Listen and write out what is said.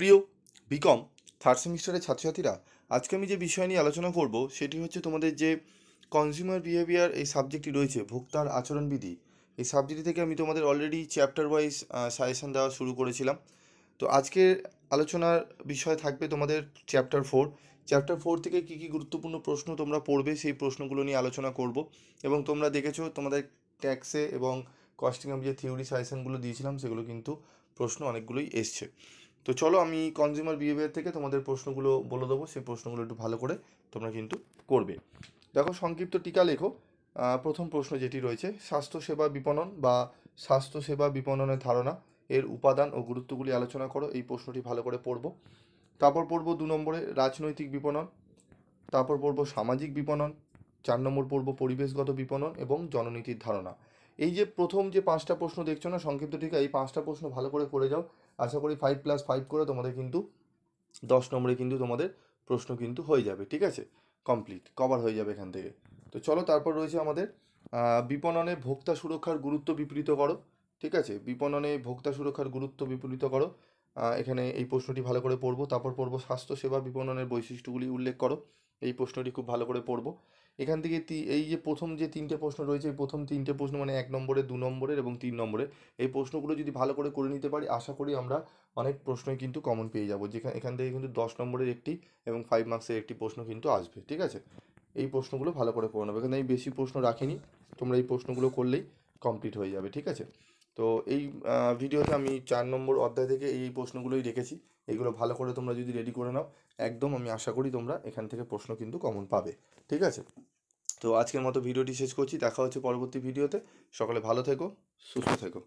প্রিয় BCom third সেমিস্টারের ছাত্রছাত্রীরা, আজকে আমি যে বিষয় নিয়ে আলোচনা করব সেটি হচ্ছে তোমাদের যে কনজিউমার বিহেভিয়ার এই সাবজেক্টটি রয়েছে, ভোক্তার আচরণবিধি। এই সাবজেক্ট থেকে আমি তোমাদের অলরেডি চ্যাপ্টার ওয়াইজ সাজেশন দেওয়া শুরু করেছিলাম। তো আজকের আলোচনার বিষয় থাকবে তোমাদের চ্যাপ্টার 4 থেকে কী কী গুরুত্বপূর্ণ প্রশ্ন তোমরা পড়বে সেই প্রশ্নগুলো নিয়ে আলোচনা করব। এবং তোমরা দেখেছো তোমাদের ট্যাক্সে এবং কস্টিং আমি যে থিওরি সাজেশনগুলো দিয়েছিলাম সেগুলো কিন্তু প্রশ্ন অনেকগুলোই এসছে। তো চলো আমি কনজিউমার বিহেভিয়ার থেকে তোমাদের প্রশ্নগুলো বলে দেবো, সেই প্রশ্নগুলো একটু ভালো করে তোমরা কিন্তু করবে। দেখো, সংক্ষিপ্ত টিকা লেখো। প্রথম প্রশ্ন যেটি রয়েছে, স্বাস্থ্যসেবা বিপণন বা স্বাস্থ্যসেবা বিপণনের ধারণা, এর উপাদান ও গুরুত্বগুলি আলোচনা করো। এই প্রশ্নটি ভালো করে পড়বো। তারপর পড়বো 2 নম্বরে রাজনৈতিক বিপণন, তারপর পড়বো সামাজিক বিপণন, 4 নম্বর পড়বো পরিবেশগত বিপণন এবং জননীতির ধারণা। এই যে প্রথম যে 5টা প্রশ্ন দেখছো না সংক্ষিপ্ত টিকা, এই 5টা প্রশ্ন ভালো করে করে যাও। আশা করি 5+5 করে তোমাদের কিন্তু 10 নম্বরে কিন্তু তোমাদের প্রশ্ন কিন্তু হয়ে যাবে। ঠিক আছে, কমপ্লিট কভার হয়ে যাবে এখান থেকে। তো চলো, তারপর রয়েছে আমাদের বিপণনে ভোক্তা সুরক্ষার গুরুত্ব বিপরীত করো। ঠিক আছে, বিপণনে ভোক্তা সুরক্ষার গুরুত্ব বিপরীত করো। এখানে এই প্রশ্নটি ভালো করে পড়বো। তারপর পড়বো স্বাস্থ্যসেবা বিপণনের বৈশিষ্ট্যগুলি উল্লেখ করো। এই প্রশ্নটি খুব ভালো করে পড়বো। এখান থেকে এই যে প্রথম যে 3টে প্রশ্ন রয়েছে, এই প্রথম 3টে প্রশ্ন মানে 1 নম্বরের, 2 নম্বরের এবং 3 নম্বরের, এই প্রশ্নগুলো যদি ভালো করে করে নিতে পারি, আশা করি আমরা অনেক প্রশ্নই কিন্তু কমন পেয়ে যাবো। যেখানে এখান থেকে কিন্তু 10 নম্বরের একটি এবং 5 মার্কসের একটি প্রশ্ন কিন্তু আসবে। ঠিক আছে, এই প্রশ্নগুলো ভালো করে করে নেবে। এখানে আমি বেশি প্রশ্ন রাখিনি, তোমরা এই প্রশ্নগুলো করলেই কমপ্লিট হয়ে যাবে। ঠিক আছে, তো এই ভিডিওতে আমি 4 নম্বর অধ্যায় থেকে এই প্রশ্নগুলোই রেখেছি। এগুলো ভালো করে তোমরা যদি রেডি করে নাও, একদম আমি আশা করি তোমরা এখান থেকে প্রশ্ন কিন্তু কমন পাবে। ঠিক আছে, তো আজকের মতো ভিডিওটি শেষ করছি। দেখা হচ্ছে পরবর্তী ভিডিওতে। সকলে ভালো থেকো, সুস্থ থেকো।